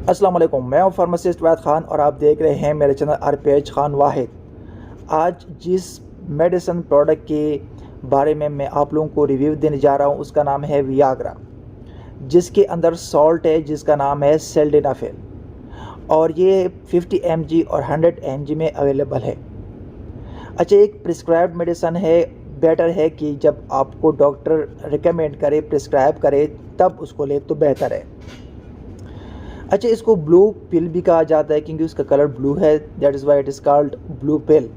अस्सलाम वालेकुम, मैं हूं फार्मासिस्ट वैद खान और आप देख रहे हैं मेरे चैनल आरपीएच खान वाहिद। आज जिस मेडिसिन प्रोडक्ट के बारे में मैं आप लोगों को रिव्यू देने जा रहा हूं उसका नाम है वियाग्रा, जिसके अंदर सॉल्ट है जिसका नाम है सिल्डेनाफिल और ये 50 mg और 100 mg में अवेलेबल है। अच्छा, एक प्रिस्क्राइब्ड मेडिसिन है, बेटर है कि जब आपको डॉक्टर रिकमेंड करे, प्रिस्क्राइब करे तब उसको ले तो बेहतर है। अच्छा, इसको ब्लू पिल भी कहा जाता है क्योंकि उसका कलर ब्लू है, that is why it is called blue pill.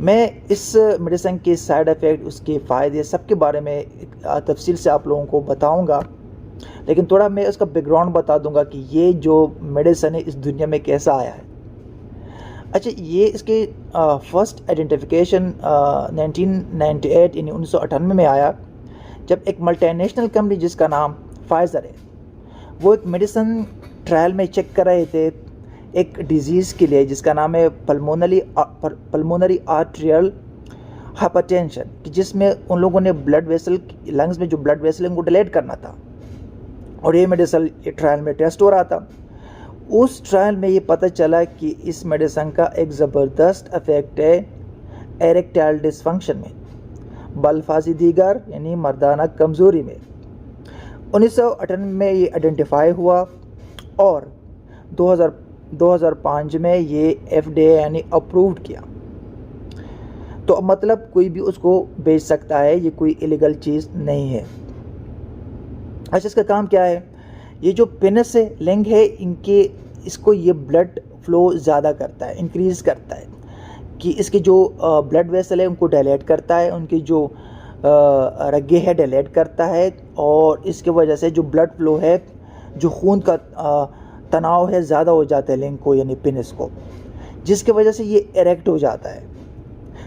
मैं इस मेडिसिन के साइड इफ़ेक्ट, उसके फ़ायदे, सबके बारे में तफसील से आप लोगों को बताऊंगा, लेकिन थोड़ा मैं उसका बैकग्राउंड बता दूंगा कि ये जो मेडिसिन है इस दुनिया में कैसा आया है। अच्छा, ये इसके फर्स्ट आइडेंटिफिकेशन 1998 यानी 1998 में आया, जब एक मल्टीनेशनल कंपनी जिसका नाम फाइज़र है, वो एक मेडिसिन ट्रायल में चेक कर रहे थे एक डिज़ीज़ के लिए जिसका नाम है पल्मोनरी आर्टेरियल हाइपरटेंशन, कि जिसमें उन लोगों ने ब्लड वेसल, लंग्स में जो ब्लड वेसल उनको डिलेट करना था और ये मेडिसिन ट्रायल में टेस्ट हो रहा था। उस ट्रायल में ये पता चला कि इस मेडिसिन का एक ज़बरदस्त इफेक्ट है एरेक्टाइल डिसफंक्शन में, बलफाजी दीगर यानी मर्दाना कमज़ोरी में। 1998 में ये आइडेंटिफाई हुआ और 2005 में ये FDA यानी अप्रूव्ड किया। तो मतलब कोई भी उसको बेच सकता है, ये कोई इलीगल चीज़ नहीं है। अच्छा, इसका काम क्या है? ये जो पेनिस से लिंग है इनके, इसको ये ब्लड फ्लो ज़्यादा करता है, इंक्रीज़ करता है, कि इसके जो ब्लड वेसल है उनको डायलेट करता है, उनकी जो रगे है डायलेट करता है, और इसके वजह से जो ब्लड फ्लो है, जो खून का तनाव है, ज़्यादा हो जाता है लिंग को यानी पेनिस को, जिसकी वजह से ये एरेक्ट हो जाता है।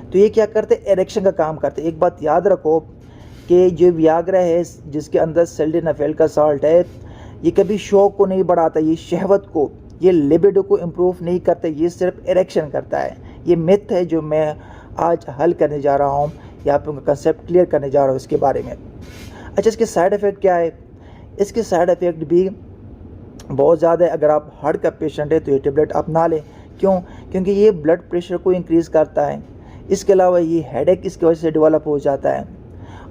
तो ये क्या करते हैं? एरेक्शन का काम करते हैं। एक बात याद रखो कि जो वियाग्रा है जिसके अंदर सिल्डेनाफिल का सॉल्ट है, ये कभी शौक को नहीं बढ़ाता, ये शहवत को, ये लिबिडो को इम्प्रूव नहीं करता, ये सिर्फ एरेक्शन करता है। ये मिथ है जो मैं आज हल करने जा रहा हूँ, या आप लोगों का कंसेप्ट क्लियर करने जा रहा हूँ इसके बारे में। अच्छा, इसके साइड इफ़ेक्ट क्या है? इसके साइड इफ़ेक्ट भी बहुत ज़्यादा है। अगर आप हार्ट का पेशेंट है तो ये टेबलेट आप ना लें। क्यों? क्योंकि ये ब्लड प्रेशर को इंक्रीज़ करता है। इसके अलावा ये हेडेक इसकी वजह से डेवलप हो जाता है,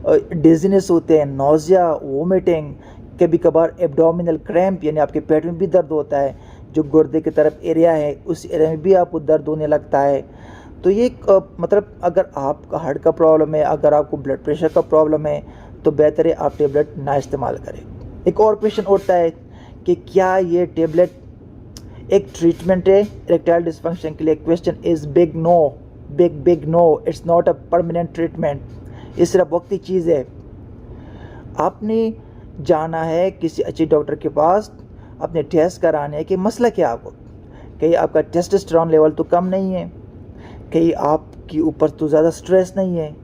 और डिजीनेस होते हैं, नोज़िया, वोमिटिंग, कभी कभार एब्डोमिनल क्रैम्प यानी आपके पेट में भी दर्द होता है, जो गुर्दे की तरफ एरिया है उस एरिया में भी आपको दर्द होने लगता है। तो ये मतलब अगर आपका हार्ट का प्रॉब्लम है, अगर आपको ब्लड प्रेशर का प्रॉब्लम है, तो बेहतर है आप टेबलेट ना इस्तेमाल करें। एक और क्वेश्चन उठता है कि क्या ये टेबलेट एक ट्रीटमेंट है इरेक्टाइल डिसफंक्शन के लिए? Question is big no, big no. It's not a permanent treatment, ये सिर्फ वक्ती चीज़ है। आपने जाना है किसी अच्छे डॉक्टर के पास, अपने टेस्ट कराने हैं कि मसला क्या है आपको। कहीं आपका टेस्टोस्टेरोन लेवल तो कम नहीं है, कहीं आपके ऊपर तो ज़्यादा स्ट्रेस नहीं है,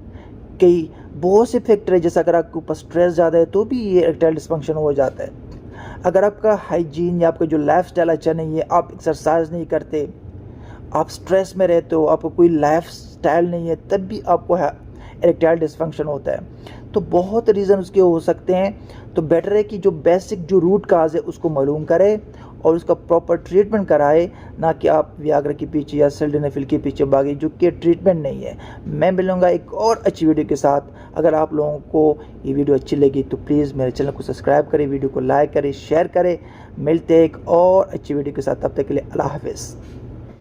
कई बहुत से फैक्टर है, जैसे अगर आपके ऊपर स्ट्रेस ज़्यादा है तो भी ये इरेक्टाइल डिसफंक्शन हो जाता है। अगर आपका हाइजीन या आपका जो लाइफ स्टाइल अच्छा नहीं है, आप एक्सरसाइज नहीं करते, आप स्ट्रेस में रहते हो, आपको कोई लाइफ स्टाइल नहीं है, तब भी आपको इरेक्टाइल डिसफंक्शन होता है। तो बहुत रीज़न उसके हो सकते हैं। तो बेटर है कि जो बेसिक जो रूट काज है उसको मालूम करे और उसका प्रॉपर ट्रीटमेंट कराए, ना कि आप वियाग्रा के पीछे या सिल्डेनाफिल के पीछे भागे, जो कि ट्रीटमेंट नहीं है। मैं मिलूँगा एक और अच्छी वीडियो के साथ। अगर आप लोगों को ये वीडियो अच्छी लगी तो प्लीज़ मेरे चैनल को सब्सक्राइब करें, वीडियो को लाइक करें, शेयर करें। मिलते हैं एक और अच्छी वीडियो के साथ, तब तक के लिए अल्लाह हाफ़िज़।